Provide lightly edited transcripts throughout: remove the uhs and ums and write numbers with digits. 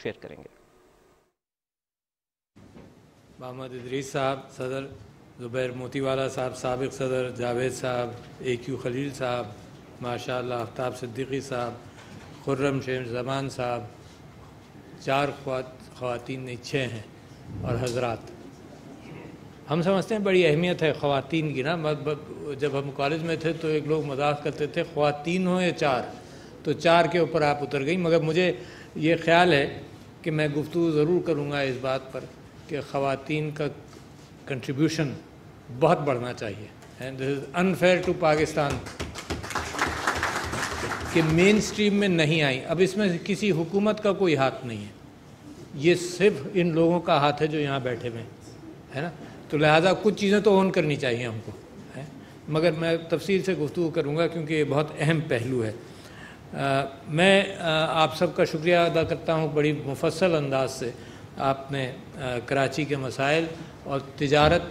Share करेंगे। मोहम्मद इदरीस साहब सदर, ज़ुबैर मोतीवाला साहब साबिक़ सदर, जावेद साहब, AQ खलील साहब, माशाअल्लाह आफ्ताब सिद्दीकी साहब, खुर्रम शेख ज़मान साहब, 4 ख़वातीन नहीं 6 हैं, और हज़रात। हम समझते हैं बड़ी अहमियत है ख़वातीन की ना। जब हम कॉलेज में थे तो एक लोग मजाक करते थे ख़वातीन हो या 4, तो 4 के ऊपर आप उतर गई। मगर मुझे ये ख़्याल है कि मैं गुफ्तगू ज़रूर करूँगा इस बात पर कि ख़वातीन का कंट्रीब्यूशन बहुत बढ़ना चाहिए। And this is unfair to Pakistan कि मेन स्ट्रीम में नहीं आई। अब इसमें किसी हुकूमत का कोई हाथ नहीं है, ये सिर्फ इन लोगों का हाथ है जो यहाँ बैठे हुए है ना। तो लिहाजा कुछ चीज़ें तो ऑन करनी चाहिए हमको है, मगर मैं तफसील से गुफ्तगू करूँगा क्योंकि ये बहुत अहम पहलू है। मैं आप सबका शुक्रिया अदा करता हूँ, बड़ी मुफस्सल अंदाज से आपने कराची के मसाइल और तिजारत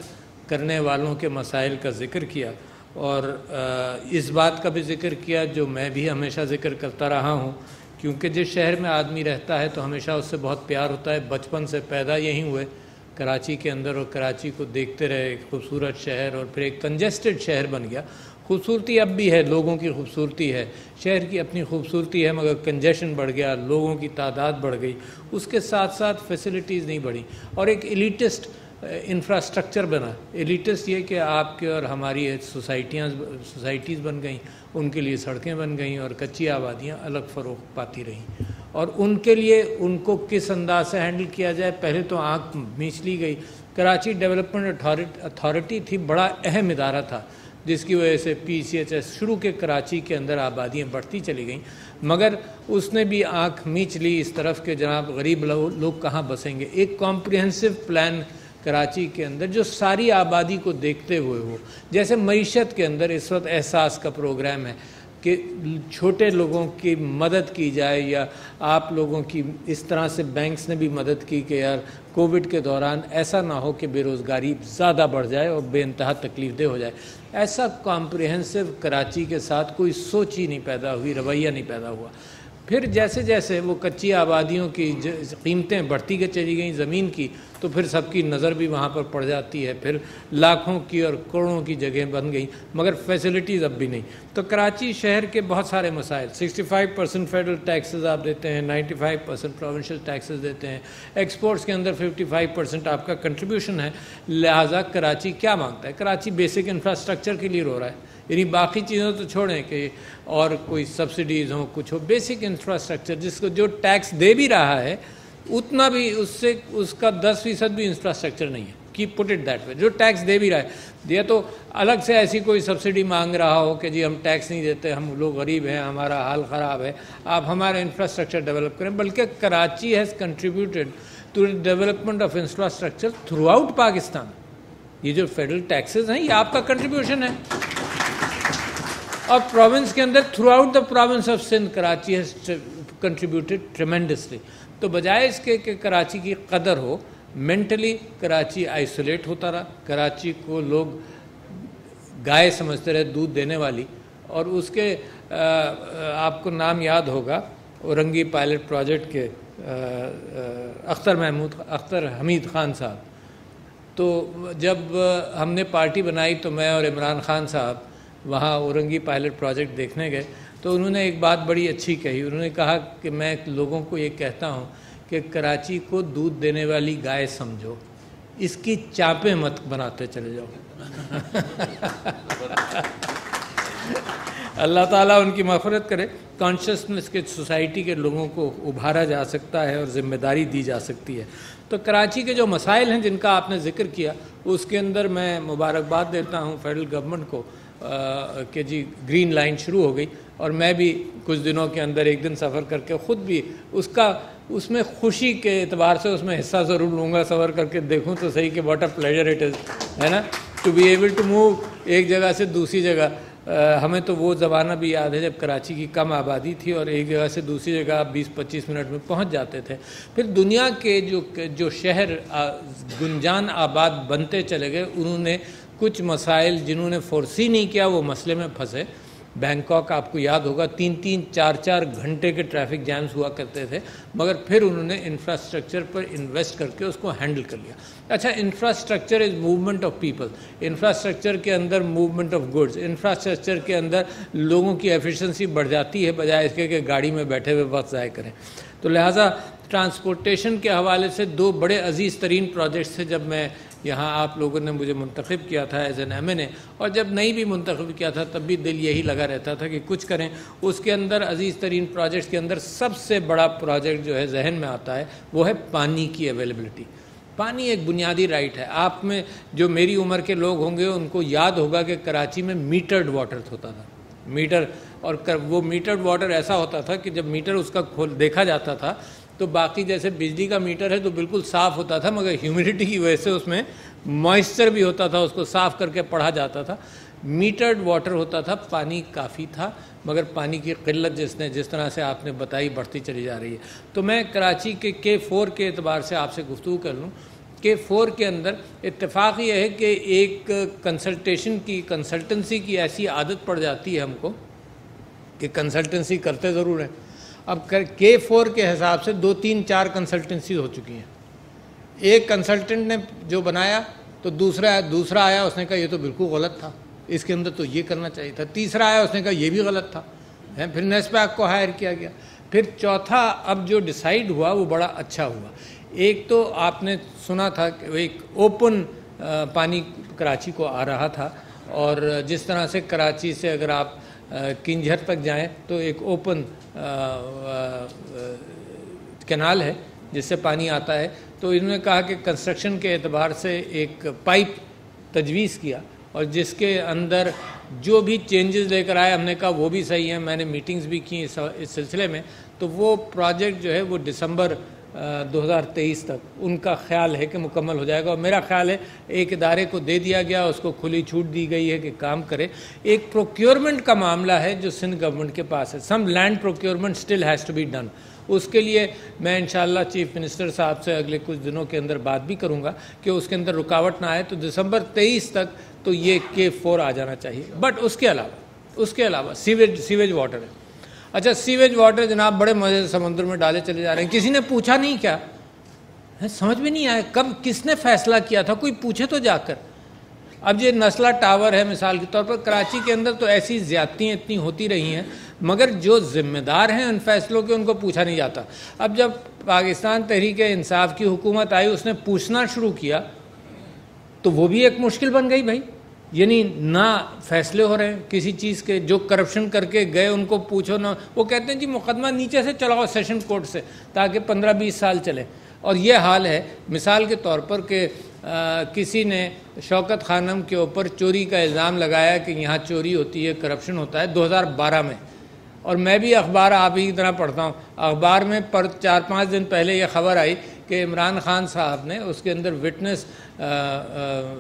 करने वालों के मसाइल का ज़िक्र किया, और इस बात का भी ज़िक्र किया जो मैं भी हमेशा ज़िक्र करता रहा हूँ, क्योंकि जिस शहर में आदमी रहता है तो हमेशा उससे बहुत प्यार होता है। बचपन से पैदा यहीं हुए कराची के अंदर, और कराची को देखते रहे, एक खूबसूरत शहर, और फिर एक कंजेस्टेड शहर बन गया। खूबसूरती अब भी है, लोगों की खूबसूरती है, शहर की अपनी खूबसूरती है, मगर कंजेशन बढ़ गया, लोगों की तादाद बढ़ गई, उसके साथ साथ फैसिलिटीज़ नहीं बढ़ी, और एक एलिटिस्ट इंफ्रास्ट्रक्चर बना। एलिटिस्ट ये कि आपके और हमारी सोसाइटीज़ बन गई, उनके लिए सड़कें बन गई, और कच्ची आबादियाँ अलग फ़रोग पाती रहीं, और उनके लिए उनको किस अंदाज से हैंडल किया जाए, पहले तो आँख मींच ली गई। कराची डेवलपमेंट अथॉरिटी थी, बड़ा अहम इदारा था, जिसकी वजह से PCHS शुरू के कराची के अंदर आबादियाँ बढ़ती चली गईं, मगर उसने भी आँख मींच ली इस तरफ के जनाब गरीब लोग कहाँ बसेंगे। एक कॉम्प्रिहेंसिव प्लान कराची के अंदर जो सारी आबादी को देखते हुए हो, जैसे मईशत के अंदर इस वक्त एहसास का प्रोग्राम है कि छोटे लोगों की मदद की जाए, या आप लोगों की इस तरह से बैंक्स ने भी मदद की कि यार कोविड के दौरान ऐसा ना हो कि बेरोज़गारी ज़्यादा बढ़ जाए और बेइंतहा तकलीफ़देह हो जाए। ऐसा कॉम्प्रिहेंसिव कराची के साथ कोई सोच ही नहीं पैदा हुई, रवैया नहीं पैदा हुआ। फिर जैसे जैसे वो कच्ची आबादियों की कीमतें बढ़ती चली गई ज़मीन की, तो फिर सबकी नज़र भी वहाँ पर पड़ जाती है, फिर लाखों की और करोड़ों की जगह बन गई, मगर फैसिलिटीज़ अब भी नहीं। तो कराची शहर के बहुत सारे मसाइल, 65% फेडरल टैक्सेस आप देते हैं, 95% प्रोविंशियल टैक्सेस देते हैं, एक्सपोर्ट्स के अंदर 55% आपका कंट्रीब्यूशन है। लिहाजा कराची क्या मांगता है? कराची बेसिक इंफ्रास्ट्रक्चर के लिए रो रहा है, यानी बाकी चीज़ें तो छोड़ें कि और कोई सब्सिडीज़ हो, कुछ हो, बेसिक इंफ्रास्ट्रक्चर जिसको जो टैक्स दे भी रहा है उतना भी उससे उसका 10% भी इंफ्रास्ट्रक्चर नहीं है। Keep put it that way, जो टैक्स दे भी रहा है, ये तो अलग से ऐसी कोई सब्सिडी मांग रहा हो कि जी हम टैक्स नहीं देते, हम लोग गरीब हैं, हमारा हाल ख़राब है, आप हमारा इंफ्रास्ट्रक्चर डेवलप करें। बल्कि Karachi has contributed to the development of infrastructure throughout Pakistan. ये जो फेडरल टैक्सेस हैं ये आपका कंट्रीब्यूशन है, और प्रोविंस के अंदर throughout the province of Sindh Karachi has contributed tremendously. तो बजाय इसके कि कराची की कदर हो, मेंटली कराची आइसोलेट होता रहा। कराची को लोग गाय समझते रहे, दूध देने वाली, और उसके आपको नाम याद होगा औरंगी पायलट प्रोजेक्ट के अख्तर हमीद ख़ान साहब। तो जब हमने पार्टी बनाई तो मैं और इमरान ख़ान साहब वहाँ औरंगी पायलट प्रोजेक्ट देखने गए, तो उन्होंने एक बात बड़ी अच्छी कही। उन्होंने कहा कि मैं लोगों को ये कहता हूँ कि कराची को दूध देने वाली गाय समझो, इसकी चापें मत बनाते चले जाओ। अल्लाह ताला उनकी मग़फ़िरत करे। कॉन्शियसनेस के सोसाइटी के लोगों को उभारा जा सकता है और ज़िम्मेदारी दी जा सकती है। तो कराची के जो मसाइल हैं जिनका आपने ज़िक्र किया, उसके अंदर मैं मुबारकबाद देता हूँ फेडरल गवर्नमेंट को कि जी ग्रीन लाइन शुरू हो गई, और मैं भी कुछ दिनों के अंदर एक दिन सफ़र करके ख़ुद भी उसमें खुशी के एतबार से उसमें हिस्सा ज़रूर लूँगा, सफ़र करके देखूँ तो सही कि what a pleasure it is, है ना, to be able to move एक जगह से दूसरी जगह। हमें तो वो ज़माना भी याद है जब कराची की कम आबादी थी और एक जगह से दूसरी जगह आप 20-25 मिनट में पहुंच जाते थे। फिर दुनिया के जो शहर गुंजान आबाद बनते चले गए, उन्होंने कुछ मसाइल जिन्होंने फोरसी नहीं किया वो मसले में फंसे, बैंकॉक आपको याद होगा 3-3, 4-4 घंटे के ट्रैफिक जैम्स हुआ करते थे, मगर फिर उन्होंने इंफ्रास्ट्रक्चर पर इन्वेस्ट करके उसको हैंडल कर लिया। अच्छा, infrastructure is movement of people, infrastructure के अंदर मूवमेंट ऑफ गुड्स, इंफ्रास्ट्रक्चर के अंदर लोगों की एफिशिएंसी बढ़ जाती है बजाय इसके कि गाड़ी में बैठे हुए वक्त ज़ाय करें। तो लिहाजा ट्रांसपोर्टेशन के हवाले से दो बड़े अजीज़ तरीन प्रोजेक्ट्स थे जब मैं यहाँ आप लोगों ने मुझे मुंतखब किया था एज एन MNA, और जब नहीं भी मुंतखब किया था तब भी दिल यही लगा रहता था कि कुछ करें। उसके अंदर अजीज़ तरीन प्रोजेक्ट्स के अंदर सबसे बड़ा प्रोजेक्ट जो है जहन में आता है वो है पानी की अवेलेबिलिटी। पानी एक बुनियादी राइट है। आप में जो मेरी उम्र के लोग होंगे उनको याद होगा कि कराची में मीटर्ड वाटर होता था, मीटर, और वो मीटर्ड वाटर ऐसा होता था कि जब मीटर उसका खोल देखा जाता था तो बाकी जैसे बिजली का मीटर है तो बिल्कुल साफ़ होता था, मगर ह्यूमिडिटी की वजह से उसमें मॉइस्चर भी होता था, उसको साफ़ करके पढ़ा जाता था। मीटर्ड वाटर होता था, पानी काफ़ी था, मगर पानी की किल्लत जिस तरह से आपने बताई बढ़ती चली जा रही है। तो मैं कराची के K4 के एतबार से आपसे गुफ्तगू कर लूँ। K4 के अंदर इत्तेफाक ये है कि एक कंसल्टेंसी की ऐसी आदत पड़ जाती है हमको कि कंसल्टेंसी करते ज़रूर हैं। अब K4 के हिसाब से 2, 3, 4 कंसल्टेंसी हो चुकी हैं। एक कंसल्टेंट ने जो बनाया तो दूसरा आया, उसने कहा ये तो बिल्कुल गलत था, इसके अंदर तो ये करना चाहिए था। तीसरा आया, उसने कहा ये भी गलत था, है। फिर नेस्पैक को हायर किया गया। फिर चौथा अब जो डिसाइड हुआ वो बड़ा अच्छा हुआ। एक तो आपने सुना था कि एक ओपन पानी कराची को आ रहा था, और जिस तरह से कराची से अगर आप किंजर तक जाएं तो एक ओपन कैनाल है जिससे पानी आता है। तो इन्होंने कहा कि कंस्ट्रक्शन के एतबार से एक पाइप तजवीज़ किया, और जिसके अंदर जो भी चेंजेस लेकर आए हमने कहा वो भी सही है। मैंने मीटिंग्स भी की इस सिलसिले में। तो वो प्रोजेक्ट जो है वो दिसंबर 2023 तक उनका ख्याल है कि मुकम्मल हो जाएगा, और मेरा ख्याल है एक इदारे को दे दिया गया, उसको खुली छूट दी गई है कि काम करे। एक प्रोक्योरमेंट का मामला है जो सिंध गवर्नमेंट के पास है। Some land procurement still has to be done. उसके लिए मैं इंशाल्लाह चीफ मिनिस्टर साहब से अगले कुछ दिनों के अंदर बात भी करूंगा कि उसके अंदर रुकावट ना आए। तो दिसंबर 23 तक तो ये K4 आ जाना चाहिए। बट उसके अलावा सीवेज वाटर है। अच्छा, सीवेज वाटर जनाब बड़े मज़े से समुद्र में डाले चले जा रहे हैं। किसी ने पूछा नहीं क्या है? समझ में नहीं आया कब किसने फैसला किया था, कोई पूछे तो जाकर। अब ये नस्ला टावर है मिसाल के तौर पर, कराची के अंदर तो ऐसी ज़्यादतियाँ इतनी होती रही हैं, मगर जो ज़िम्मेदार हैं उन फैसलों के उनको पूछा नहीं जाता। अब जब पाकिस्तान तहरीक इंसाफ की हुकूमत आई, उसने पूछना शुरू किया तो वो भी एक मुश्किल बन गई भाई। यानी ना फैसले हो रहे हैं किसी चीज़ के, जो करप्शन करके गए उनको पूछो ना। वो कहते हैं जी मुकदमा नीचे से चलाओ सेशन कोर्ट से, ताकि 15-20 साल चले। और ये हाल है मिसाल के तौर पर कि किसी ने शौकत खानम के ऊपर चोरी का इल्ज़ाम लगाया कि यहाँ चोरी होती है, करप्शन होता है, 2012 में। और मैं भी अखबार आप ही की तरह पढ़ता हूँ। अखबार में 4-5 दिन पहले ये ख़बर आई कि इमरान खान साहब ने उसके अंदर विटनेस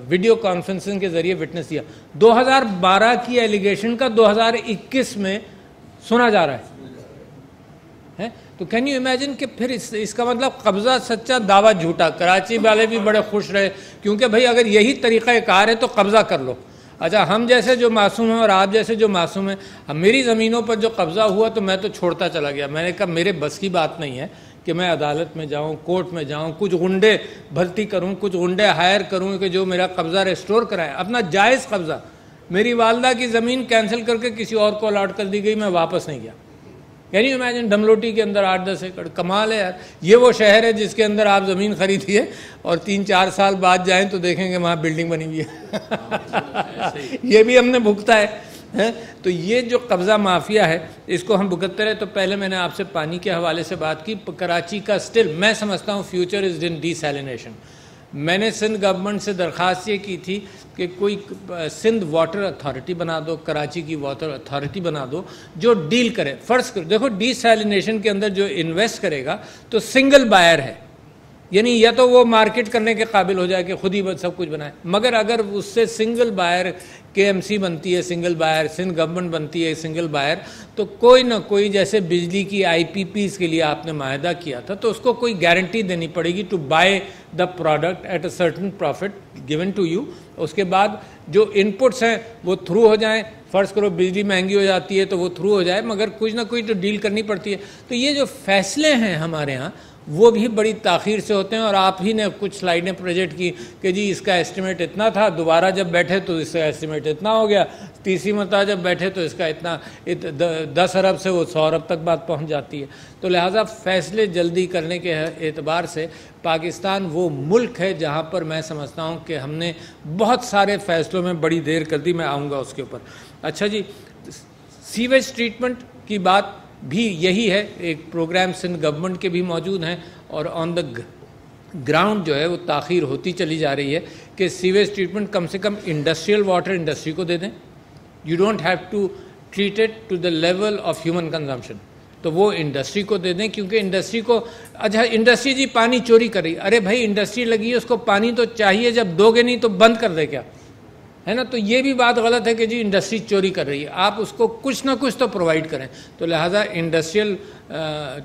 वीडियो कॉन्फ्रेंसिंग के ज़रिए विटनेस दिया। 2012 की एलिगेशन का 2021 में सुना जा रहा है। तो कैन यू इमेजिन कि फिर इसका मतलब कब्ज़ा सच्चा, दावा झूठा। कराची वाले भी बड़े खुश रहे, क्योंकि भाई अगर यही तरीक़ा कार है तो कब्ज़ा कर लो। अच्छा, हम जैसे जो मासूम हैं और आप जैसे जो मासूम हैं, मेरी ज़मीनों पर जो कब्ज़ा हुआ तो मैं तो छोड़ता चला गया। मैंने कहा मेरे बस की बात नहीं है कि मैं अदालत में जाऊं, कोर्ट में जाऊं, कुछ गुंडे भर्ती करूं, कुछ गुंडे हायर करूं कि जो मेरा कब्ज़ा रिस्टोर कराएं, अपना जायज़ कब्ज़ा। मेरी वालदा की ज़मीन कैंसिल करके किसी और को अलॉट कर दी गई, मैं वापस नहीं गया। Can you imagine? डमलोटी के अंदर 8-10 एकड़, कमाल है यार। ये वो शहर है जिसके अंदर आप ज़मीन खरीदिए और 3-4 साल बाद जाएं तो देखेंगे वहाँ बिल्डिंग बनी हुई है। ये भी हमने भुगता है। तो ये जो कब्ज़ा माफिया है इसको हम भुगतते रहे। तो पहले मैंने आपसे पानी के हवाले से बात की। कराची का स्टिल मैं समझता हूँ फ्यूचर इज़ इन डीसैलिनेशन। मैंने सिंध गवर्नमेंट से दरख्वास्त ये की थी कि कोई सिंध वाटर अथॉरिटी बना दो, कराची की वाटर अथॉरिटी बना दो जो डील करे। फ़र्ज़ करो, देखो डीसैलिनेशन के अंदर जो इन्वेस्ट करेगा तो सिंगल बायर है, यानी या तो वो मार्केट करने के काबिल हो जाए कि खुद ही सब कुछ बनाए, मगर अगर उससे सिंगल बायर KMC बनती है सिंगल बायर, सिंध गवर्नमेंट बनती है सिंगल बायर, तो कोई ना कोई, जैसे बिजली की IPPs के लिए आपने माहदा किया था, तो उसको कोई गारंटी देनी पड़ेगी to buy the product at a certain profit given to you. उसके बाद जो इनपुट्स हैं वो थ्रू हो जाएं, फ़र्ज़ करो बिजली महंगी हो जाती है तो वो थ्रू हो जाए, मगर कुछ ना कुछ तो डील करनी पड़ती है। तो ये जो फैसले हैं हमारे यहाँ वो भी बड़ी ताख़ीर से होते हैं। और आप ही ने कुछ स्लाइडें प्रोजेक्ट की कि जी इसका एस्टिमेट इतना था, दोबारा जब बैठे तो इसका एस्टिमेट इतना हो गया, तीसरी मरतबा जब बैठे तो इसका इतना 10 अरब से वो 100 अरब तक बात पहुंच जाती है। तो लिहाजा फ़ैसले जल्दी करने के एतबार से पाकिस्तान वो मुल्क है जहाँ पर मैं समझता हूँ कि हमने बहुत सारे फ़ैसलों में बड़ी देर कर दी। मैं आऊँगा उसके ऊपर। अच्छा जी, सीवेज ट्रीटमेंट की बात भी यही है, एक प्रोग्राम सिंध गवर्नमेंट के भी मौजूद हैं और ऑन द ग्राउंड जो है वो ताख़ीर होती चली जा रही है कि सीवेज ट्रीटमेंट कम से कम इंडस्ट्रियल वाटर इंडस्ट्री को दे दें। You don't have to treat it to the level of human consumption, तो वो इंडस्ट्री को दे दें, क्योंकि इंडस्ट्री को, अच्छा इंडस्ट्री जी पानी चोरी कर रही, अरे भाई इंडस्ट्री लगी है उसको पानी तो चाहिए, जब दोगे नहीं तो बंद कर दे क्या, है ना। तो ये भी बात गलत है कि जी इंडस्ट्री चोरी कर रही है, आप उसको कुछ ना कुछ तो प्रोवाइड करें। तो लिहाजा इंडस्ट्रियल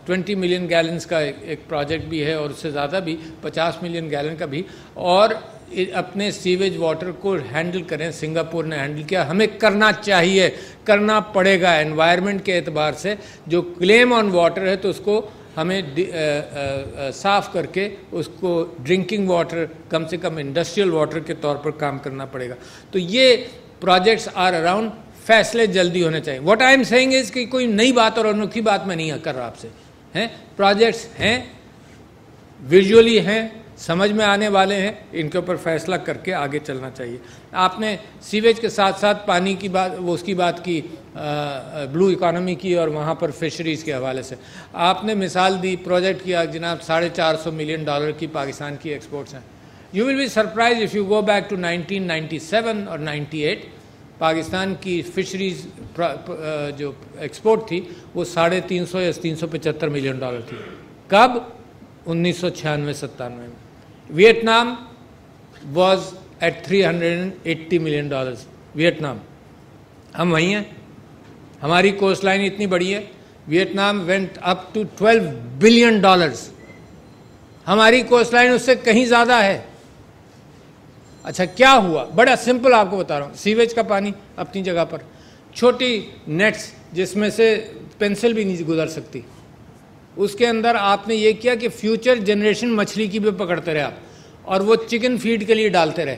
20 मिलियन गैलन्स का एक प्रोजेक्ट भी है और उससे ज़्यादा भी 50 मिलियन गैलन का भी, और अपने सीवेज वाटर को हैंडल करें। सिंगापुर ने हैंडल किया, हमें करना चाहिए, करना पड़ेगा। एनवायरनमेंट के एतबार से जो क्लेम ऑन वाटर है तो उसको हमें साफ़ करके उसको ड्रिंकिंग वाटर, कम से कम इंडस्ट्रियल वाटर के तौर पर काम करना पड़ेगा। तो ये प्रोजेक्ट्स आर अराउंड, फैसले जल्दी होने चाहिए। What I am saying is कि कोई नई बात और अनोखी बात मैं नहीं कर रहा आपसे, हैं प्रोजेक्ट्स हैं, विजुअली हैं, समझ में आने वाले हैं, इनके ऊपर फैसला करके आगे चलना चाहिए। आपने सीवेज के साथ साथ पानी की बात, वो उसकी बात की, ब्लू इकोनॉमी की और वहाँ पर फिशरीज़ के हवाले से आपने मिसाल दी, प्रोजेक्ट किया जनाब, $450 मिलियन की पाकिस्तान की एक्सपोर्ट्स हैं। You will be surprise if you go back to 1997 और 98, पाकिस्तान की फिशरीज़ जो एक्सपोर्ट थी वो 350 या 375 मिलियन डॉलर थी। कब? 1996-97 में। Vietnam was at $380 million. Vietnam, हम वहीं हैं, हमारी कोस्ट लाइन इतनी बड़ी है। Vietnam went up to $12 billion, हमारी कोस्ट लाइन उससे कहीं ज़्यादा है। अच्छा क्या हुआ? बड़ा सिंपल आपको बता रहा हूँ। सीवेज का पानी अपनी जगह पर, छोटी नेट्स जिसमें से पेंसिल भी नहीं गुजर सकती, उसके अंदर आपने ये किया कि फ्यूचर जनरेशन मछली की भी पकड़ते रहे आप, और वो चिकन फीड के लिए डालते रहे।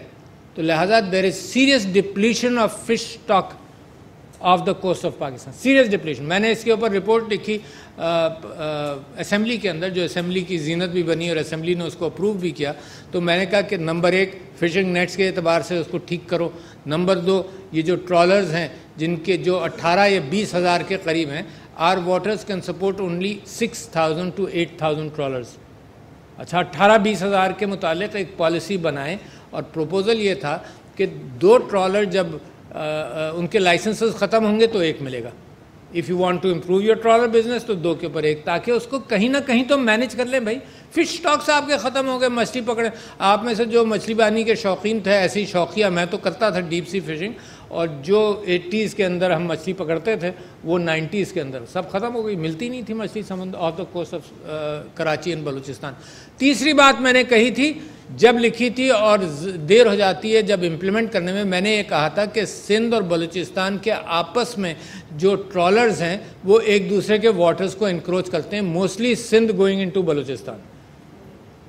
तो लिहाजा there is serious depletion of fish stock off the coast of Pakistan, serious depletion. मैंने इसके ऊपर रिपोर्ट लिखी असेंबली के अंदर, जो असेंबली की जीनत भी बनी और असेंबली ने उसको अप्रूव भी किया। तो मैंने कहा कि नंबर 1 फिशिंग नेट्स के एतबार से उसको ठीक करो, नंबर 2 ये जो ट्रॉलर्स हैं जिनके जो 18 या 20 हज़ार के करीब हैं, our waters can support only 6,000 to 8,000 trawlers. अच्छा 18-20 हज़ार के मुतालिक एक पॉलिसी बनाएं, और प्रपोज़ल ये था कि 2 ट्रॉलर जब उनके लाइसेंसेस ख़त्म होंगे तो 1 मिलेगा। If you want to improve your trawler business तो 2 के ऊपर 1, ताकि उसको कहीं ना कहीं तो मैनेज कर लें। भाई फिश स्टॉक्स आपके ख़त्म हो गए, मछली पकड़े। आप में से जो मछली बानी के शौकीन थे, ऐसी शौकिया, मैं तो करता था डीप सी फिशिंग, और जो 80s के अंदर हम मछली पकड़ते थे वो 90s के अंदर सब ख़त्म हो गई, मिलती नहीं थी मछली समुद्र off the coast of Karachi and Balochistan. तीसरी बात मैंने कही थी जब लिखी थी, और देर हो जाती है जब इम्प्लीमेंट करने में, मैंने ये कहा था कि सिंध और बलूचिस्तान के आपस में जो ट्रॉलर्स हैं वो एक दूसरे के वाटर्स को इंक्रोच करते हैं, mostly Sindh going into Balochistan.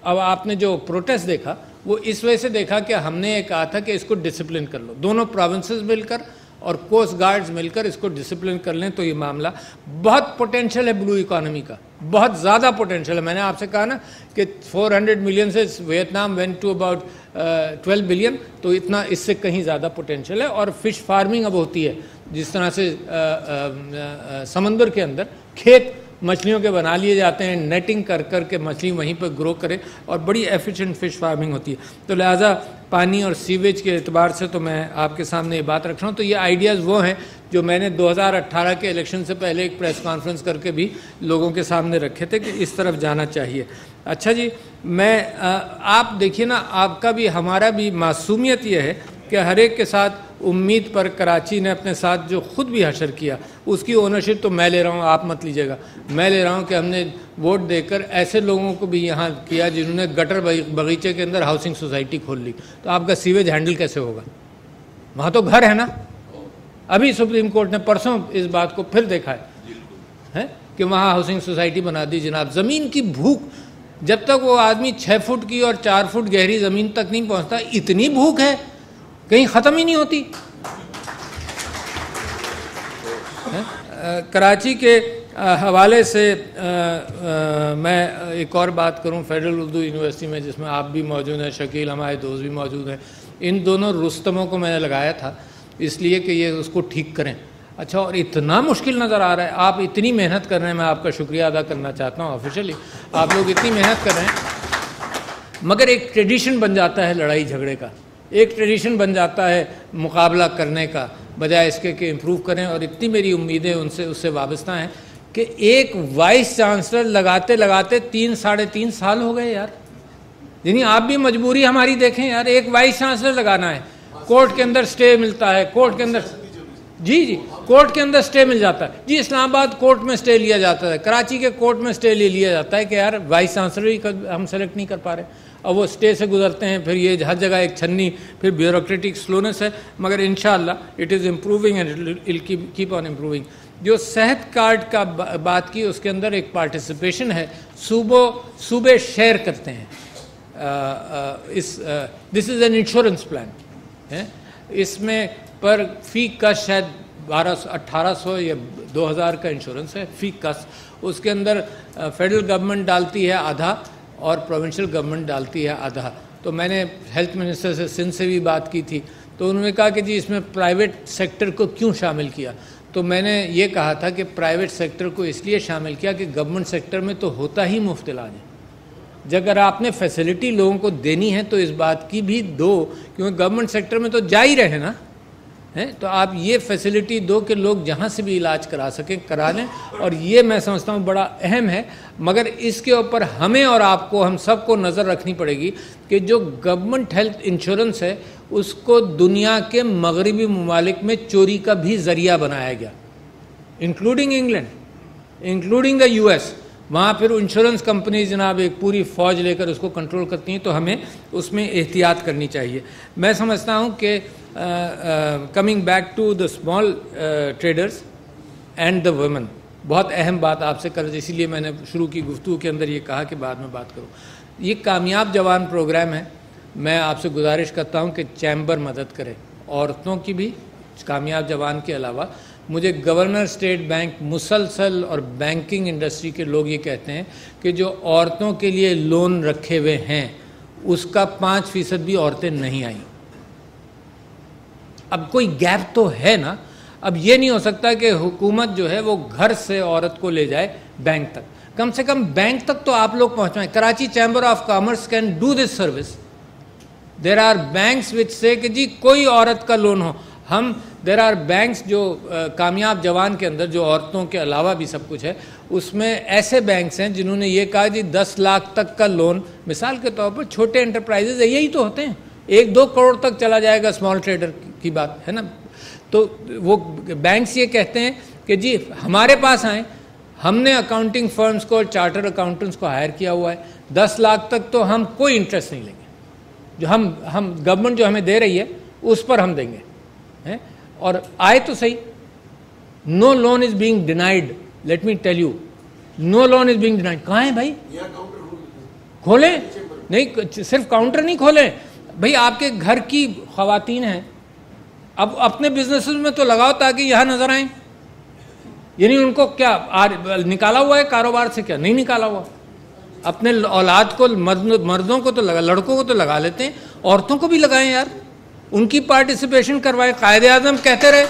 अब आपने जो प्रोटेस्ट देखा वो इस वजह से देखा कि हमने ये कहा था कि इसको डिसिप्लिन कर लो, दोनों प्रोविंसेस मिलकर और कोस्ट गार्ड्स मिलकर इसको डिसिप्लिन कर लें तो ये मामला, बहुत पोटेंशियल है ब्लू इकोनॉमी का, बहुत ज़्यादा पोटेंशियल है। मैंने आपसे कहा ना कि 400 मिलियन से Vietnam went to about 12 billion, तो इतना इससे कहीं ज़्यादा पोटेंशियल है। और फिश फार्मिंग अब होती है, जिस तरह से समंदर के अंदर खेत मछलियों के बना लिए जाते हैं, नेटिंग कर कर के मछली वहीं पर ग्रो करे, और बड़ी एफिशिएंट फ़िश फार्मिंग होती है। तो लिहाजा पानी और सीवेज के एतबार से तो मैं आपके सामने ये बात रख रहा हूँ। तो ये आइडियाज़ वो हैं जो मैंने 2018 के इलेक्शन से पहले एक प्रेस कॉन्फ्रेंस करके भी लोगों के सामने रखे थे कि इस तरफ जाना चाहिए। अच्छा जी, मैं आप देखिए ना, आपका भी हमारा भी मासूमियत ये है कि हर एक के साथ उम्मीद पर कराची ने अपने साथ जो खुद भी हशर किया, उसकी ओनरशिप तो मैं ले रहा हूँ, आप मत लीजिएगा। मैं ले रहा हूँ कि हमने वोट देकर ऐसे लोगों को भी यहाँ किया जिन्होंने गटर बगीचे के अंदर हाउसिंग सोसाइटी खोल ली। तो आपका सीवेज हैंडल कैसे होगा? वहाँ तो घर है ना। अभी सुप्रीम कोर्ट ने परसों इस बात को फिर देखा है कि वहाँ हाउसिंग सोसाइटी बना दी। जनाब, ज़मीन की भूख, जब तक वो आदमी 6 फुट की और 4 फुट गहरी ज़मीन तक नहीं पहुँचता, इतनी भूख है कहीं ख़त्म ही नहीं होती। कराची के हवाले से मैं एक और बात करूं, फेडरल उर्दू यूनिवर्सिटी में जिसमें आप भी मौजूद हैं, शकील हमारे दोस्त भी मौजूद हैं, इन दोनों रुस्तमों को मैंने लगाया था इसलिए कि ये उसको ठीक करें। अच्छा, और इतना मुश्किल नज़र आ रहा है, आप इतनी मेहनत कर रहे हैं, मैं आपका शुक्रिया अदा करना चाहता हूँ ऑफिशियली, आप लोग इतनी मेहनत कर रहे हैं, मगर एक ट्रेडिशन बन जाता है लड़ाई झगड़े का, एक ट्रेडिशन बन जाता है मुकाबला करने का, बजाय इसके कि इम्प्रूव करें। और इतनी मेरी उम्मीदें उनसे उससे वाबस्ता हैं कि एक वाइस चांसलर लगाते लगाते 3 साढ़े 3 साल हो गए यार। यानी आप भी मजबूरी हमारी देखें यार, एक वाइस चांसलर लगाना है, कोर्ट के अंदर स्टे मिलता है, कोर्ट के अंदर जी कोर्ट के अंदर स्टे मिल जाता है जी। इस्लामाबाद कोर्ट में स्टे लिया जाता है, कराची के कोर्ट में स्टे ले लिया जाता है कि यार वाइस चांसलर ही हम सेलेक्ट नहीं कर पा रहे, और वो स्टे से गुजरते हैं, फिर ये हर जगह एक छन्नी, फिर ब्यूरोक्रेटिक स्लोनेस है। मगर इंशाअल्लाह it is improving and it keep on improving. जो सेहत कार्ड का बात की, उसके अंदर एक पार्टिसिपेशन है, सूबे शेयर करते हैं। This is an insurance plan है, इसमें पर फी कस शायद 1800 या 2000 का इंश्योरेंस है फी कस। उसके अंदर फेडरल गवर्नमेंट डालती है आधा और प्रोविंशियल गवर्नमेंट डालती है आधा। तो मैंने हेल्थ मिनिस्टर से सिंध से भी बात की थी, तो उन्होंने कहा कि जी इसमें प्राइवेट सेक्टर को क्यों शामिल किया। तो मैंने ये कहा था कि प्राइवेट सेक्टर को इसलिए शामिल किया कि गवर्नमेंट सेक्टर में तो होता ही मुफ्त इलाज है। अगर आपने फैसिलिटी लोगों को देनी है तो इस बात की भी दो, क्योंकि गवर्नमेंट सेक्टर में तो जा ही रहे ना हैं, तो आप ये फैसिलिटी दो कि लोग जहाँ से भी इलाज करा सकें, करा लें। और ये मैं समझता हूँ बड़ा अहम है। मगर इसके ऊपर हमें और आपको, हम सबको नज़र रखनी पड़ेगी कि जो गवर्नमेंट हेल्थ इंश्योरेंस है उसको दुनिया के मगरबी ममालिक में चोरी का भी ज़रिया बनाया गया, including England, including the US। वहाँ फिर इंश्योरेंस कंपनी जनाब एक पूरी फ़ौज लेकर उसको कंट्रोल करती हैं, तो हमें उसमें एहतियात करनी चाहिए। मैं समझता हूँ कि coming back to the small traders and the women, बहुत अहम बात आपसे कर, इसीलिए मैंने शुरू की गुफ्तगू के अंदर ये कहा कि बाद में बात करूँ। ये कामयाब जवान प्रोग्राम है, मैं आपसे गुजारिश करता हूँ कि चैम्बर मदद करे, औरतों की भी, कामयाब जवान के अलावा। मुझे गवर्नर स्टेट बैंक मुसलसल और बैंकिंग इंडस्ट्री के लोग ये कहते हैं कि जो औरतों के लिए लोन रखे हुए हैं उसका 5% भी औरतें नहीं आई। अब कोई गैप तो है ना। अब ये नहीं हो सकता कि हुकूमत जो है वो घर से औरत को ले जाए बैंक तक, कम से कम बैंक तक तो आप लोग पहुँचवाएं। Karachi chamber of commerce can do this service. There are banks which से कि जी कोई औरत का लोन हो, हम देर आर बैंक्स जो कामयाब जवान के अंदर जो औरतों के अलावा भी सब कुछ है, उसमें ऐसे बैंक्स हैं जिन्होंने ये कहा जी 10 लाख तक का लोन, मिसाल के तौर पर छोटे एंटरप्राइजेज यही तो होते हैं, 1-2 करोड़ तक चला जाएगा स्मॉल ट्रेडर की बात है ना। तो वो बैंक्स ये कहते हैं कि जी हमारे पास आएँ, हमने अकाउंटिंग फर्म्स को, चार्टर अकाउंटेंट्स को हायर किया हुआ है, 10 लाख तक तो हम कोई इंटरेस्ट नहीं लेंगे, जो हम गवर्नमेंट जो हमें दे रही है उस पर हम देंगे हैं। और आए तो सही, no loan is being denied, let me tell you, no loan is being denied. कहाँ है भाई? खोलें, नहीं सिर्फ काउंटर नहीं खोलें भाई, आपके घर की खवातीन हैं, अब अपने बिजनेसेस में तो लगाओ ताकि यहाँ नजर आए। यानी उनको क्या निकाला हुआ है कारोबार से? क्या नहीं निकाला हुआ। अपने औलाद को, मर्दों को तो लगा, लड़कों को तो लगा लेते हैं, औरतों को भी लगाएं यार, उनकी पार्टिसिपेशन करवाएं। कायदे आज़म कहते रहे,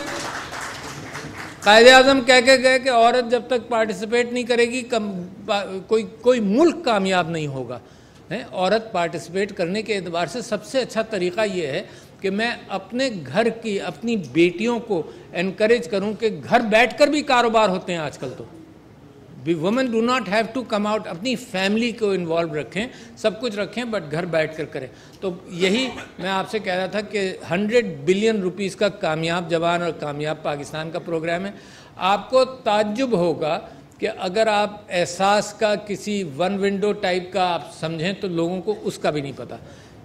कायदे आज़म कह के गए कि औरत जब तक पार्टिसिपेट नहीं करेगी कोई मुल्क कामयाब नहीं होगा। है, औरत पार्टिसिपेट करने के एतबार से सबसे अच्छा तरीक़ा ये है कि मैं अपने घर की, अपनी बेटियों को एनकरेज करूं कि घर बैठकर भी कारोबार होते हैं आजकल। तो women do not have to come out, अपनी फैमिली को इन्वॉल्व रखें, सब कुछ रखें, बट घर बैठ कर करें। तो यही मैं आपसे कह रहा था कि 100 बिलियन रुपीस का कामयाब जवान और कामयाब पाकिस्तान का प्रोग्राम है। आपको ताज्जुब होगा कि अगर आप एहसास का किसी वन विंडो टाइप का आप समझें तो लोगों को उसका भी नहीं पता।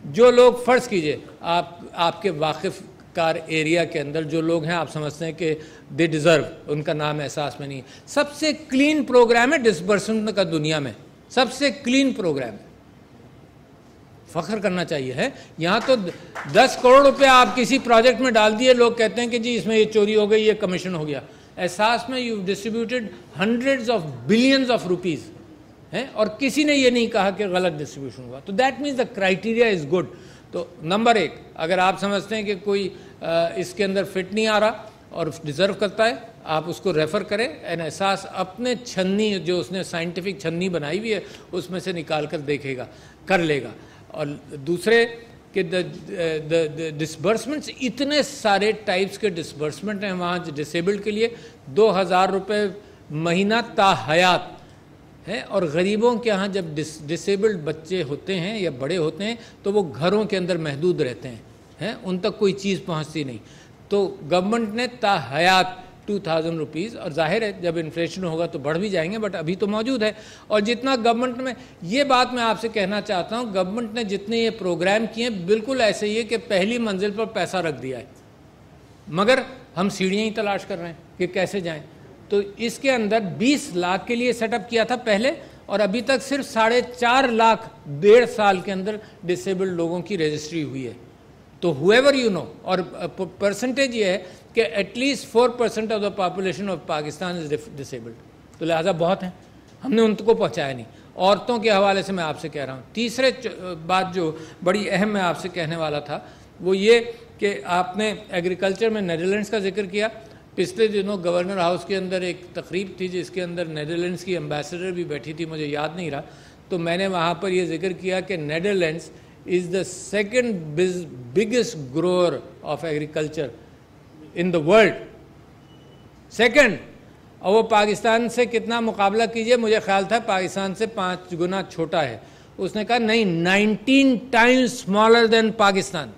जो लोग, फ़र्ज़ कीजिए आपके वाकिफ़ कार एरिया के अंदर जो लोग हैं, आप समझते हैं कि दे डिज़र्व, उनका नाम एहसास में नहीं है। सबसे क्लीन प्रोग्राम है डिसबर्समेंट का दुनिया में, सबसे क्लीन प्रोग्राम है, फ़ख्र करना चाहिए है। यहाँ तो 10 करोड़ रुपए आप किसी प्रोजेक्ट में डाल दिए, लोग कहते हैं कि जी इसमें ये चोरी हो गई, ये कमीशन हो गया। एहसास में you distributed hundreds of billions of rupees हैं और किसी ने ये नहीं कहा कि गलत डिस्ट्रीब्यूशन हुआ। तो that means the criteria is good. तो नंबर 1, अगर आप समझते हैं कि कोई इसके अंदर फिट नहीं आ रहा और डिज़र्व करता है, आप उसको रेफ़र करें। एन एहसास अपने छन्नी, जो उसने साइंटिफिक छन्नी बनाई हुई है, उसमें से निकाल कर देखेगा, कर लेगा। और दूसरे कि द डिसबर्समेंट्स, इतने सारे टाइप्स के डिसबर्समेंट हैं वहाँ डिसेबल्ड के लिए। 2000 रुपये महीना ताहयात है। और गरीबों के यहाँ जब डिसेबल्ड बच्चे होते हैं या बड़े होते हैं तो वो घरों के अंदर महदूद रहते हैं, उन तक कोई चीज़ पहुँचती नहीं। तो गवर्नमेंट ने ताहयात 2000 रुपीज़, और जाहिर है जब इन्फ्लेशन होगा तो बढ़ भी जाएंगे, बट अभी तो मौजूद है। और जितना गवर्नमेंट में, ये बात मैं आपसे कहना चाहता हूँ, गवर्नमेंट ने जितने ये प्रोग्राम किए बिल्कुल ऐसे ही है कि पहली मंजिल पर पैसा रख दिया है, मगर हम सीढ़ियाँ ही तलाश कर रहे हैं कि कैसे जाएं। तो इसके अंदर 20 लाख के लिए सेटअप किया था पहले, और अभी तक सिर्फ 4.5 लाख 1.5 साल के अंदर डिसेबल्ड लोगों की रजिस्ट्री हुई है। तो हुएवर यू नो, और परसेंटेज ये है कि at least 4% of the population of Pakistan is disabled. तो लिहाजा बहुत हैं, हमने उनको पहुंचाया नहीं। औरतों के हवाले से मैं आपसे कह रहा हूँ। तीसरे बात जो बड़ी अहम मैं आपसे कहने वाला था वो ये कि आपने एग्रीकल्चर में नीदरलैंड्स का जिक्र किया। पिछले दिनों गवर्नर हाउस के अंदर एक तकरीब थी जिसके अंदर नीदरलैंड्स की एम्बेसडर भी बैठी थी, मुझे याद नहीं रहा। तो मैंने वहाँ पर ये जिक्र किया कि Netherlands is the second biggest grower of agriculture in the world, second. और वो पाकिस्तान से कितना मुकाबला कीजिए, मुझे ख्याल था पाकिस्तान से 5 गुना छोटा है। उसने कहा नहीं, 19 times smaller than Pakistan,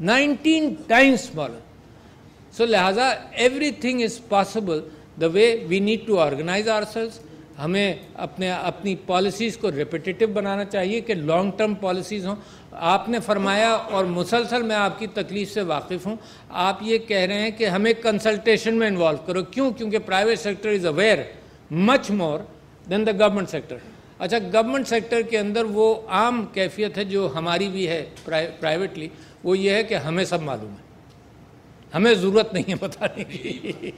19 times smaller. So लिहाजा everything is possible the way we need to organise ourselves. हमें अपनी पॉलिसीज़ को रिपीटेटिव बनाना चाहिए कि लॉन्ग टर्म पॉलिसीज़ हों। आपने फरमाया, और मुसलसल मैं आपकी तकलीफ़ से वाकिफ़ हूँ, आप ये कह रहे हैं कि हमें कंसल्टेशन में इन्वॉल्व करो। क्यों? क्योंकि private sector is aware much more than the government sector. अच्छा, गवर्नमेंट सेक्टर के अंदर वो आम कैफियत है जो हमारी भी है प्राइवेटली, वो ये है कि हमें सब मालूम है, हमें ज़रूरत नहीं है बताने की।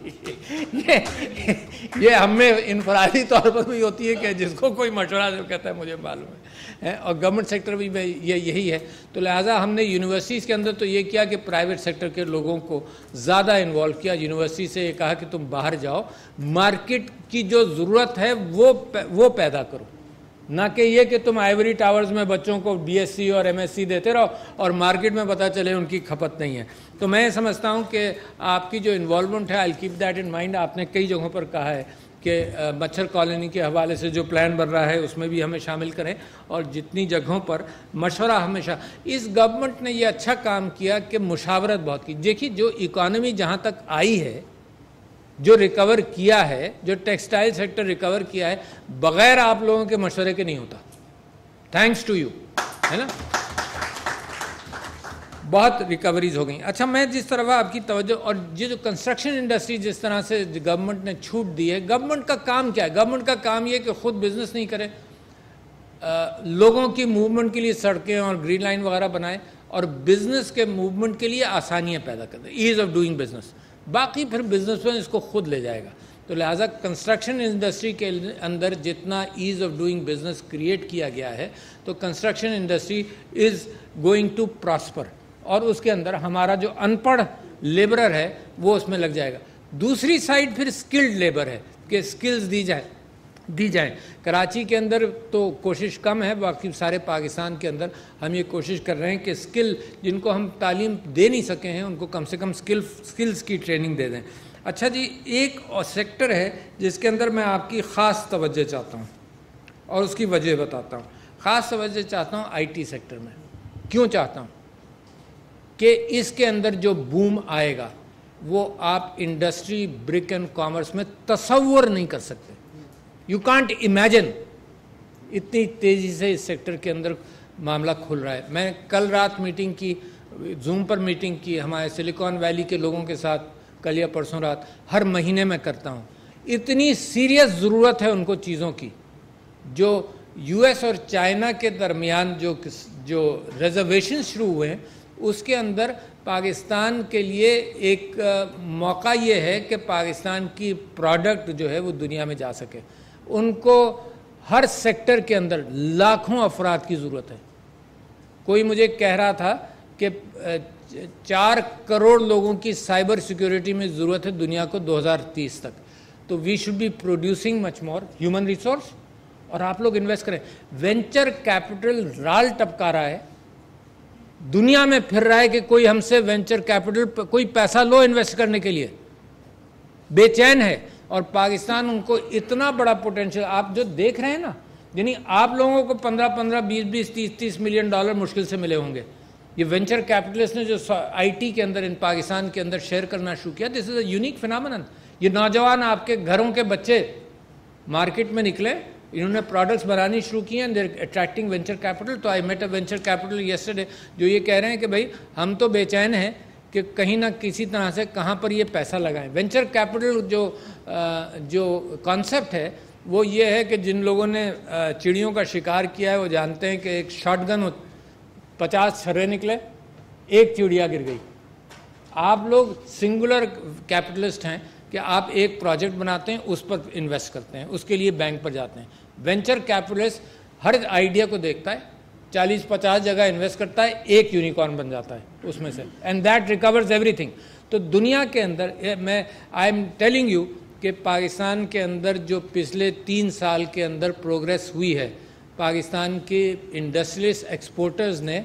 ये हमें इनफरादी तौर पर भी होती है कि जिसको कोई मशवरा जो कहता है मुझे मालूम है। और गवर्नमेंट सेक्टर भी में यही है। तो लिहाजा हमने यूनिवर्सिटीज़ के अंदर तो ये किया कि प्राइवेट सेक्टर के लोगों को ज़्यादा इन्वॉल्व किया। यूनिवर्सिटी से ये कहा कि तुम बाहर जाओ, मार्केट की जो ज़रूरत है वो पैदा करो, ना कि ये कि तुम आइवरी टावर्स में बच्चों को BSc और MSc देते रहो और मार्केट में पता चले उनकी खपत नहीं है। तो मैं समझता हूँ कि आपकी जो इन्वॉल्वमेंट है, I keep that in mind. आपने कई जगहों पर कहा है कि मच्छर कॉलोनी के हवाले से जो प्लान बन रहा है उसमें भी हमें शामिल करें, और जितनी जगहों पर मशवरा हमेशा। इस गवर्नमेंट ने ये अच्छा काम किया कि मुशावरत बहुत की। देखिए, जो इकॉनमी जहाँ तक आई है, जो रिकवर किया है, जो टेक्सटाइल सेक्टर रिकवर किया है, बगैर आप लोगों के मशवरे के नहीं होता। थैंक्स टू यू, है ना, बहुत रिकवरीज हो गई। अच्छा, मैं जिस तरह आपकी तवज्जो, और ये जो कंस्ट्रक्शन इंडस्ट्री जिस तरह से गवर्नमेंट ने छूट दी है, गवर्नमेंट का काम क्या है? गवर्नमेंट का काम ये कि खुद बिजनेस नहीं करे, लोगों की मूवमेंट के लिए सड़कें और ग्रीन लाइन वगैरह बनाए, और बिजनेस के मूवमेंट के लिए आसानियाँ पैदा कर दे, ईज़ ऑफ डूइंग बिजनेस। बाकी फिर बिजनेसमैन इसको खुद ले जाएगा। तो लिहाजा कंस्ट्रक्शन इंडस्ट्री के अंदर जितना ease of doing business create किया गया है, तो construction industry is going to prosper, और उसके अंदर हमारा जो अनपढ़ लेबरर है वो उसमें लग जाएगा। दूसरी साइड फिर स्किल्ड लेबर है कि स्किल्स दी जाए। कराची के अंदर तो कोशिश कम है, बाकी सारे पाकिस्तान के अंदर हम ये कोशिश कर रहे हैं कि स्किल, जिनको हम तालीम दे नहीं सके हैं, उनको कम से कम स्किल्स की ट्रेनिंग दे दें। अच्छा जी, एक और सेक्टर है जिसके अंदर मैं आपकी ख़ास तवज्जो चाहता हूँ और उसकी वजह बताता हूँ। ख़ास तवज्जो चाहता हूँ आईटी सेक्टर में। क्यों चाहता हूँ कि इसके अंदर जो बूम आएगा वो आप इंडस्ट्री, ब्रिक एंड कॉमर्स में तसव्वुर नहीं कर सकते। यू कांट इमेजिन इतनी तेज़ी से इस सेक्टर के अंदर मामला खुल रहा है। मैं कल रात मीटिंग की, जूम पर मीटिंग की हमारे सिलिकॉन वैली के लोगों के साथ, कल या परसों रात। हर महीने मैं करता हूँ। इतनी सीरियस ज़रूरत है उनको चीज़ों की। जो यूएस और चाइना के दरमियान जो रिजर्वेशन शुरू हुए हैं, उसके अंदर पाकिस्तान के लिए एक मौका ये है कि पाकिस्तान की प्रोडक्ट जो है वो दुनिया में जा सके। उनको हर सेक्टर के अंदर लाखों अफराद की ज़रूरत है। कोई मुझे कह रहा था कि 4 करोड़ लोगों की साइबर सिक्योरिटी में ज़रूरत है दुनिया को 2030 तक। तो we should be producing much more human resource, और आप लोग इन्वेस्ट करें। वेंचर कैपिटल राल टपका रहा है, दुनिया में फिर रहा है कि कोई हमसे वेंचर कैपिटल कोई पैसा लो इन्वेस्ट करने के लिए, बेचैन है। और पाकिस्तान उनको इतना बड़ा पोटेंशियल आप जो देख रहे हैं ना, यानी आप लोगों को 15-15, 20-20, 30-30 मिलियन डॉलर मुश्किल से मिले होंगे। ये वेंचर कैपिटलिस्ट ने जो आईटी के अंदर इन पाकिस्तान के अंदर शेयर करना शुरू किया, this is a unique phenomenon. ये नौजवान आपके घरों के बच्चे मार्केट में निकले, इन्होंने प्रोडक्ट्स बनानी शुरू की हैं, देयर अट्रैक्टिंग वेंचर कैपिटल। तो I met a venture capital yesterday जो ये कह रहे हैं कि भाई हम तो बेचैन हैं कि कहीं ना किसी तरह से कहाँ पर ये पैसा लगाएं। वेंचर कैपिटल जो कॉन्सेप्ट है वो ये है कि जिन लोगों ने चिड़ियों का शिकार किया है वो जानते हैं कि एक शॉटगन 50 छर्रे निकले, एक चिड़िया गिर गई। आप लोग सिंगुलर कैपिटलिस्ट हैं कि आप एक प्रोजेक्ट बनाते हैं, उस पर इन्वेस्ट करते हैं, उसके लिए बैंक पर जाते हैं। वेंचर कैपिटलिस्ट हर आइडिया को देखता है, 40-50 जगह इन्वेस्ट करता है, एक यूनिकॉर्न बन जाता है उसमें से, एंड दैट रिकवर्स एवरीथिंग। तो दुनिया के अंदर मैं आई एम टेलिंग यू कि पाकिस्तान के अंदर जो पिछले 3 साल के अंदर प्रोग्रेस हुई है, पाकिस्तान के इंडस्ट्रियलिस्ट एक्सपोर्टर्स ने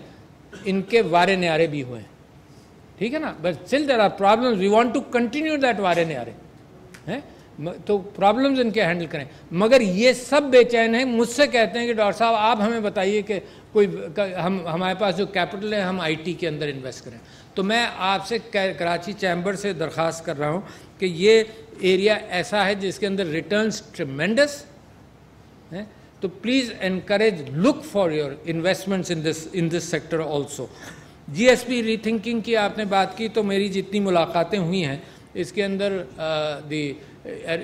इनके वारे न्यारे भी हुए हैं, ठीक है ना। But still there are problems, we want to continue that वारे न्यारे हैं, तो प्रॉब्लम्स इनके हैंडल करें। मगर ये सब बेचैन हैं, मुझसे कहते हैं कि डॉक्टर साहब आप हमें बताइए कि कोई हमारे पास जो कैपिटल है हम आईटी के अंदर इन्वेस्ट करें। तो मैं आपसे कराची चैम्बर से दरख्वास्त कर रहा हूँ कि ये एरिया ऐसा है जिसके अंदर रिटर्न्स ट्रिमेंडस हैं, तो please encourage, look for your investments in this sector also. GSP rethinking की आपने बात की, तो मेरी जितनी मुलाकातें हुई हैं इसके अंदर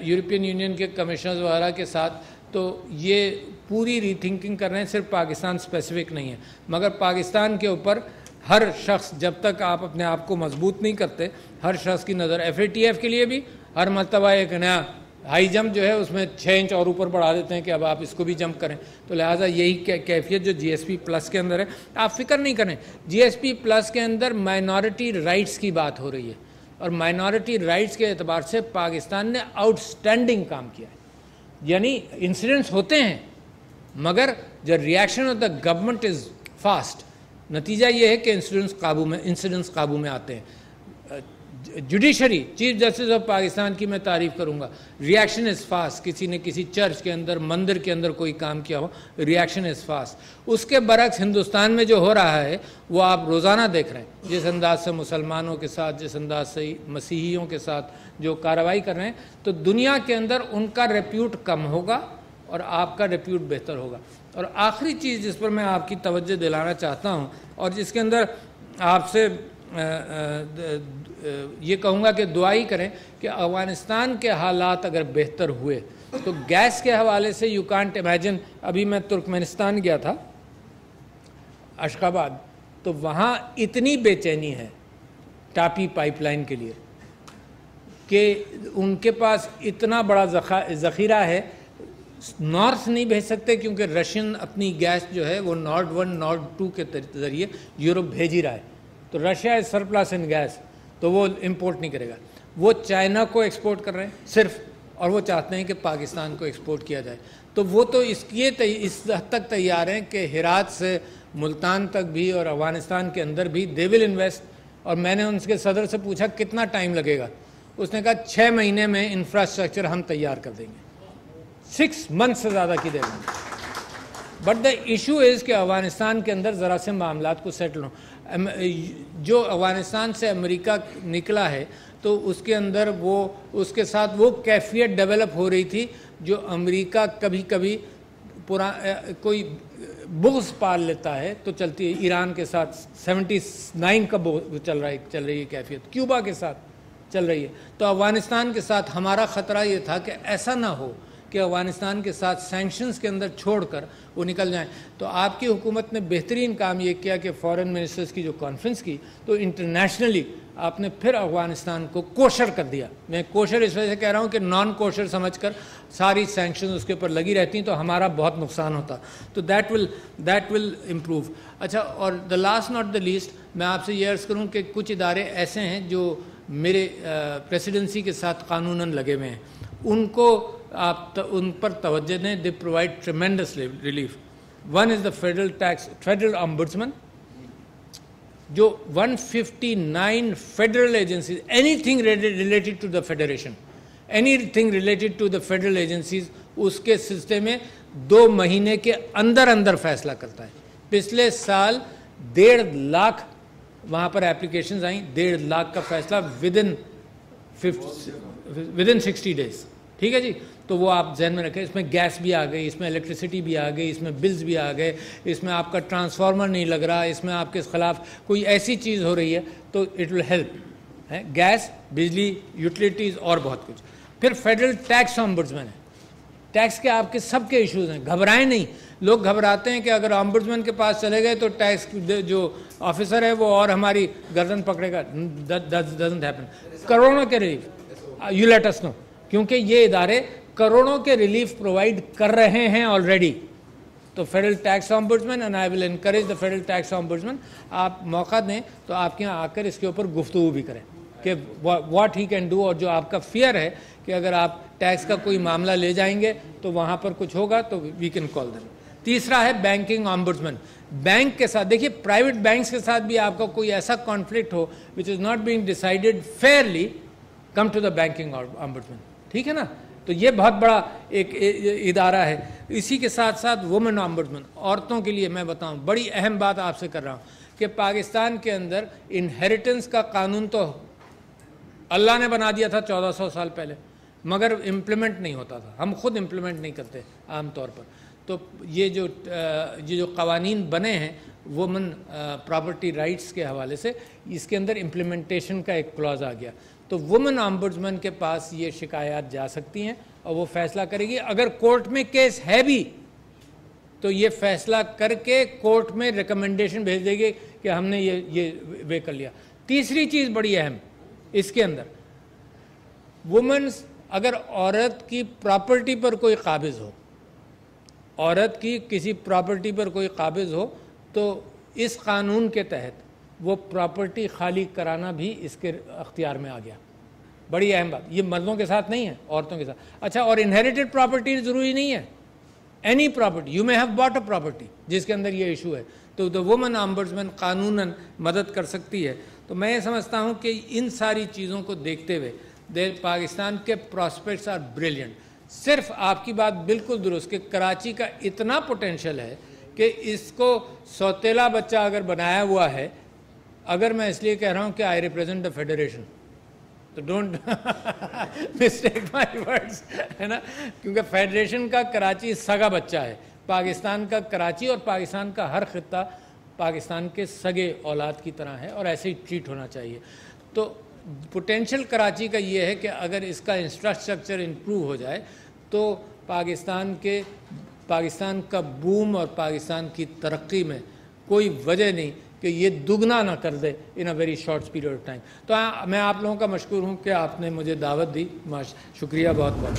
यूरोपियन यूनियन के कमिश्नर्स वगैरह के साथ, तो ये पूरी रीथिंकिंग कर रहे हैं। सिर्फ पाकिस्तान स्पेसिफिक नहीं है, मगर पाकिस्तान के ऊपर हर शख्स, जब तक आप अपने आप को मजबूत नहीं करते, हर शख्स की नज़र, FATF के लिए भी हर मरतबा एक नया हाई जंप जो है उसमें 6 इंच और ऊपर बढ़ा देते हैं कि अब आप इसको भी जंप करें। तो लिहाजा यही कैफियत जो GSP प्लस के अंदर है, आप फिक्र नहीं करें। GSP प्लस के अंदर माइनॉरिटी राइट्स की बात हो रही है, और माइनॉरिटी राइट्स के एतबार से पाकिस्तान ने आउटस्टैंडिंग काम किया है। यानी इंसिडेंट्स होते हैं, मगर the reaction of the government is fast. नतीजा ये है कि इंसिडेंट्स काबू में आते हैं। Judiciary, chief justice of Pakistan की मैं तारीफ़ करूँगा, रिएक्शन इज़ फास्ट। किसी ने किसी चर्च के अंदर, मंदिर के अंदर कोई काम किया हो, रिएक्शन इज़ फास्ट। उसके बरक्स हिंदुस्तान में जो हो रहा है वो आप रोज़ाना देख रहे हैं, जिस अंदाज से मुसलमानों के साथ, जिस अंदाज से मसीहियों के साथ जो कार्रवाई कर रहे हैं, तो दुनिया के अंदर उनका रेप्यूट कम होगा और आपका रेप्यूट बेहतर होगा। और आखिरी चीज़ जिस पर मैं आपकी तवज्जो दिलाना चाहता हूँ, और जिसके अंदर आपसे ये कहूँगा कि दुआ ही करें कि अफ़गानिस्तान के हालात अगर बेहतर हुए तो गैस के हवाले से यू कांट इमेजिन। अभी मैं तुर्कमेनिस्तान गया था, अशखाबाद, तो वहाँ इतनी बेचैनी है टापी पाइपलाइन के लिए कि उनके पास इतना बड़ा ज़ख़ीरा है, नॉर्थ नहीं भेज सकते क्योंकि रशियन अपनी गैस जो है वो नॉर्ड 1 नॉर्ड 2 के ज़रिए यूरोप भेज ही रहा है। तो Russia is surplus in gas, तो वो इंपोर्ट नहीं करेगा। वो चाइना को एक्सपोर्ट कर रहे हैं सिर्फ, और वो चाहते हैं कि पाकिस्तान को एक्सपोर्ट किया जाए। तो वो तो इस हद तक तैयार हैं कि हेरात से मुल्तान तक भी और अफ़गानिस्तान के अंदर भी दे विल इन्वेस्ट। और मैंने उनके सदर से पूछा कितना टाइम लगेगा, उसने कहा 6 महीने में इंफ्रास्ट्रक्चर हम तैयार कर देंगे, 6 मंथ से ज़्यादा की देर में। बट द इशू इज़ कि अफगानिस्तान के अंदर ज़रा से मामलात को सेटल हो। जो अफगानिस्तान से अमेरिका निकला है तो उसके अंदर वो उसके साथ वो कैफियत डेवलप हो रही थी जो अमेरिका कभी कभी कोई बुग़्ज़ पाल लेता है तो चलती है। ईरान के साथ 79 का चल रही है कैफियत, क्यूबा के साथ चल रही है। तो अफगानिस्तान के साथ हमारा ख़तरा ये था कि ऐसा ना हो कि अफगानिस्तान के साथ सैंक्शंस के अंदर छोड़कर वो निकल जाएं। तो आपकी हुकूमत ने बेहतरीन काम ये किया कि फॉरेन मिनिस्टर्स की जो कॉन्फ्रेंस की तो इंटरनेशनली आपने फिर अफगानिस्तान को कोशर कर दिया। मैं कोशर इस वजह से कह रहा हूँ कि नॉन कोशर समझकर सारी सैंक्शंस उसके ऊपर लगी रहती तो हमारा बहुत नुकसान होता। तो दैट विल इम्प्रूव। अच्छा, और the last not the least, मैं आपसे ये अर्ज़ करूँ कि कुछ इदारे ऐसे हैं जो मेरे प्रेसिडेंसी के साथ कानूनन लगे हुए हैं, उनको आप उन पर तवज्जो दें। They provide tremendous relief. One is the federal ombudsman, जो 159 federal agencies, anything related to the federation, anything related to the federal agencies, उसके सिलसिले में 2 महीने के अंदर अंदर फैसला करता है। पिछले साल 1.5 लाख वहाँ पर एप्लीकेशंस आई, 1.5 लाख का फैसला विदिन 60 डेज। ठीक है जी, तो वो आप जहन में रखें। इसमें गैस भी आ गई, इसमें इलेक्ट्रिसिटी भी आ गई, इसमें बिल्स भी आ गए, इसमें आपका ट्रांसफार्मर नहीं लग रहा, इसमें आपके खिलाफ कोई ऐसी चीज़ हो रही है तो इट विल हेल्प है। गैस, बिजली, यूटिलिटीज़ और बहुत कुछ। फिर फेडरल टैक्स ऑम्बुड्समैन है। टैक्स के आपके सबके इश्यूज़ हैं, घबराएं नहीं। लोग घबराते हैं कि अगर ऑम्बुड्समैन के पास चले गए तो टैक्स जो ऑफिसर है वो और हमारी गर्दन पकड़ेगा। Doesn't happen. करोड़ों के relief, you let us know, क्योंकि ये इदारे करोड़ों के रिलीफ प्रोवाइड कर रहे हैं ऑलरेडी। तो federal tax ombudsman, and I will encourage the federal tax ombudsman, आप मौका दें तो आपके यहाँ आकर इसके ऊपर गुफ्तगू भी करें कि व्हाट ही कैन डू। और जो आपका फियर है कि अगर आप टैक्स का कोई मामला ले जाएंगे तो वहाँ पर कुछ होगा तो वी कैन कॉल देम। तीसरा है बैंकिंग ऑम्बुड्समैन। बैंक के साथ देखिए, प्राइवेट बैंक्स के साथ भी आपका कोई ऐसा कॉन्फ्लिक्ट हो which is not being decided fairly, come to the banking ombudsman. ठीक है ना, तो ये बहुत बड़ा एक इदारा है। इसी के साथ साथ वुमेन ऑम्बुड्समैन, औरतों के लिए मैं बताऊं, बड़ी अहम बात आपसे कर रहा हूं कि पाकिस्तान के अंदर इनहेरिटेंस का कानून तो अल्लाह ने बना दिया था 1400 साल पहले, मगर इम्प्लीमेंट नहीं होता था। हम खुद इम्प्लीमेंट नहीं करते आम तौर पर। तो ये जो कवानीन बने हैं वुमेन प्रॉपर्टी राइट्स के हवाले से, इसके अंदर इम्प्लीमेंटेशन का एक क्लॉज आ गया। तो वुमेन ऑम्बुड्समैन के पास ये शिकायत जा सकती हैं और वो फैसला करेगी। अगर कोर्ट में केस है भी तो ये फैसला करके कोर्ट में रिकमेंडेशन भेज देगी कि हमने ये वे कर लिया। तीसरी चीज़ बड़ी अहम इसके अंदर, वुमेन्स, अगर औरत की प्रॉपर्टी पर कोई काबिज हो, औरत की किसी प्रॉपर्टी पर कोई काबिज हो, तो इस कानून के तहत वो प्रॉपर्टी खाली कराना भी इसके अख्तियार में आ गया। बड़ी अहम बात, ये मर्दों के साथ नहीं है, औरतों के साथ। अच्छा, और इनहेरिटेड प्रॉपर्टी ज़रूरी नहीं है, any property, you may have bought a property जिसके अंदर ये इशू है, तो द वुमेन ऑम्बुड्समैन कानूनन मदद कर सकती है। तो मैं ये समझता हूँ कि इन सारी चीज़ों को देखते हुए पाकिस्तान के प्रॉस्पेक्ट्स आर ब्रिलियंट। सिर्फ आपकी बात बिल्कुल दुरुस्त कि कराची का इतना पोटेंशियल है कि इसको सौतेला बच्चा अगर बनाया हुआ है, अगर मैं इसलिए कह रहा हूँ कि आई रिप्रेजेंट द फेडरेशन, तो डोंट मिस्टेक माय वर्ड्स, है ना, क्योंकि फेडरेशन का कराची सगा बच्चा है। पाकिस्तान का कराची और पाकिस्तान का हर खित्ता पाकिस्तान के सगे औलाद की तरह है और ऐसे ही ट्रीट होना चाहिए। तो पोटेंशियल कराची का ये है कि अगर इसका इंफ्रास्ट्रक्चर इम्प्रूव हो जाए तो पाकिस्तान का बूम और पाकिस्तान की तरक्की में कोई वजह नहीं कि ये दुगना ना कर दे in a very short period of time. तो मैं आप लोगों का मशकूर हूँ कि आपने मुझे दावत दी। शुक्रिया बहुत बहुत।